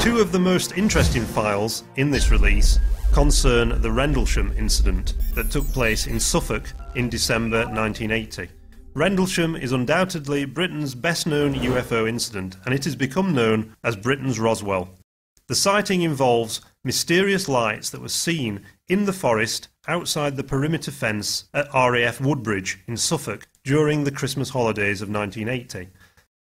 Two of the most interesting files in this release concern the Rendlesham incident that took place in Suffolk in December 1980. Rendlesham is undoubtedly Britain's best-known UFO incident, and it has become known as Britain's Roswell. The sighting involves mysterious lights that were seen in the forest outside the perimeter fence at RAF Woodbridge in Suffolk during the Christmas holidays of 1980.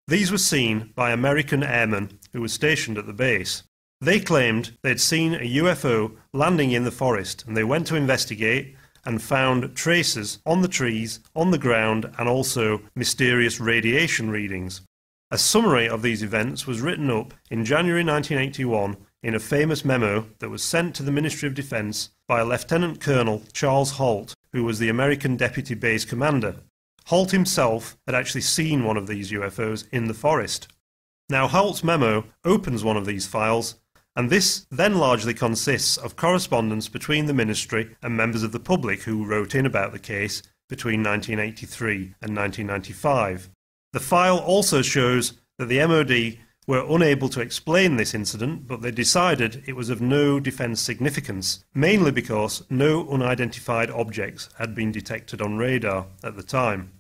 These were seen by American airmen who were stationed at the base. They claimed they'd seen a UFO landing in the forest, and they went to investigate and found traces on the trees, on the ground, and also mysterious radiation readings. A summary of these events was written up in January 1981 in a famous memo that was sent to the Ministry of Defence by Lieutenant Colonel Charles Holt, who was the American Deputy Base Commander. Holt himself had actually seen one of these UFOs in the forest. Now, Holt's memo opens one of these files, and this then largely consists of correspondence between the Ministry and members of the public who wrote in about the case between 1983 and 1995. The file also shows that the MOD were unable to explain this incident, but they decided it was of no defence significance, mainly because no unidentified objects had been detected on radar at the time.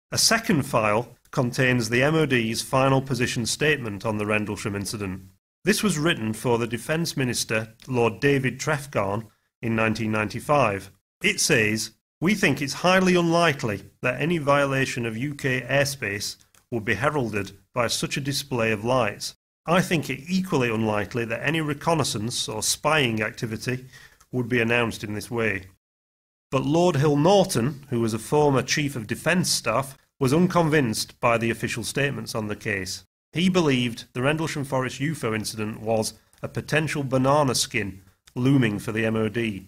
A second file contains the MOD's final position statement on the Rendlesham incident. This was written for the Defence Minister, Lord David Trefgarne, in 1995. It says, "We think it's highly unlikely that any violation of UK airspace would be heralded by such a display of lights. I think it equally unlikely that any reconnaissance or spying activity would be announced in this way." But Lord Hill Norton, who was a former Chief of Defence Staff, was unconvinced by the official statements on the case. He believed the Rendlesham Forest UFO incident was a potential banana skin looming for the MOD.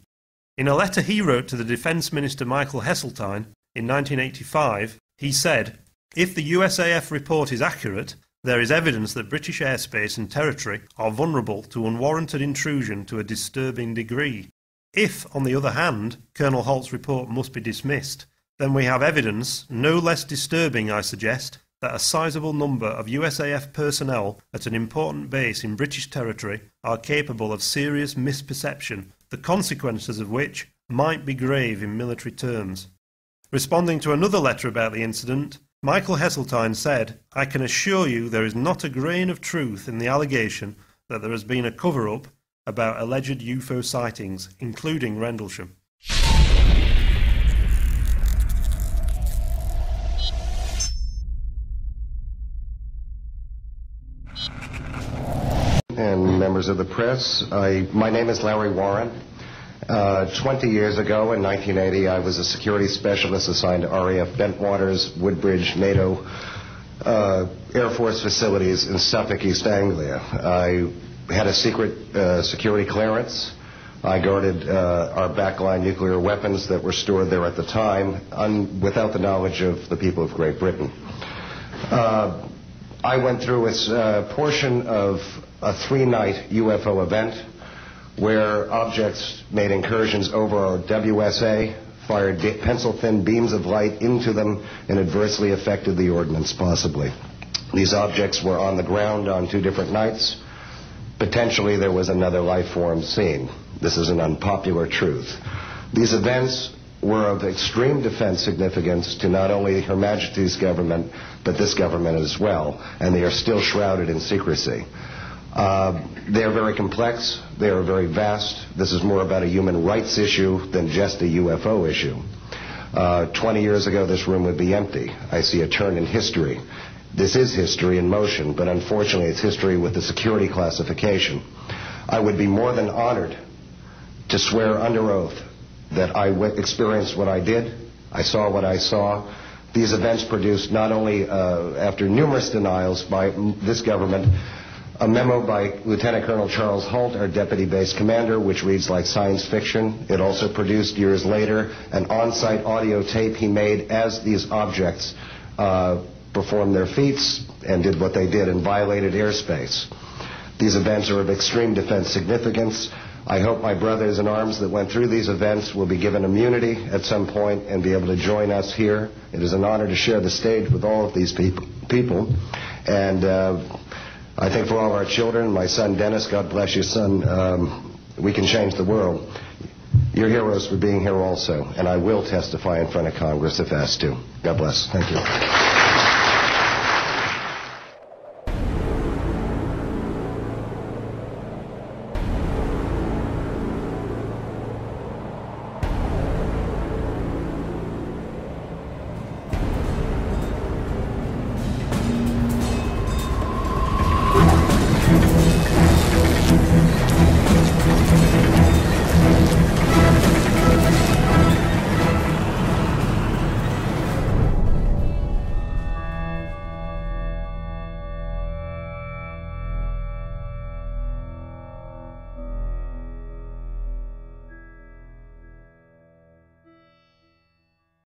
In a letter he wrote to the Defence Minister Michael Heseltine in 1985, he said, "If the USAF report is accurate, there is evidence that British airspace and territory are vulnerable to unwarranted intrusion to a disturbing degree. If, on the other hand, Colonel Holt's report must be dismissed, then we have evidence, no less disturbing, I suggest, that a sizable number of USAF personnel at an important base in British territory are capable of serious misperception, the consequences of which might be grave in military terms." Responding to another letter about the incident, Michael Heseltine said, "I can assure you there is not a grain of truth in the allegation that there has been a cover-up about alleged UFO sightings, including Rendlesham." And members of the press, my name is Larry Warren. 20 years ago, in 1980, I was a security specialist assigned to RAF Bentwaters, Woodbridge, NATO Air Force facilities in Suffolk, East Anglia. I had a secret security clearance. I guarded our backline nuclear weapons that were stored there at the time, without the knowledge of the people of Great Britain. I went through a portion of a 3-night UFO event where objects made incursions over our WSA, fired pencil-thin beams of light into them, and adversely affected the ordnance, possibly. These objects were on the ground on 2 different nights. Potentially there was another life form seen. This is an unpopular truth. These events were of extreme defense significance to not only Her Majesty's government, but this government as well, and they are still shrouded in secrecy. They are very complex. They are very vast. This is more about a human rights issue than just a UFO issue. 20 years ago, this room would be empty. I see a turn in history. This is history in motion, but unfortunately it's history with the security classification. I would be more than honored to swear under oath that I experienced what I did, I saw what I saw. These events produced not only, after numerous denials by this government, a memo by Lieutenant Colonel Charles Holt, our Deputy Base Commander, which reads like science fiction. It also produced, years later, an on-site audio tape he made as these objects performed their feats and did what they did and violated airspace. These events are of extreme defense significance. I hope my brothers in arms that went through these events will be given immunity at some point and be able to join us here. It is an honor to share the stage with all of these people. And I think for all our children, my son Dennis, God bless you, son, we can change the world. You're heroes for being here also, and I will testify in front of Congress if asked to. God bless. Thank you.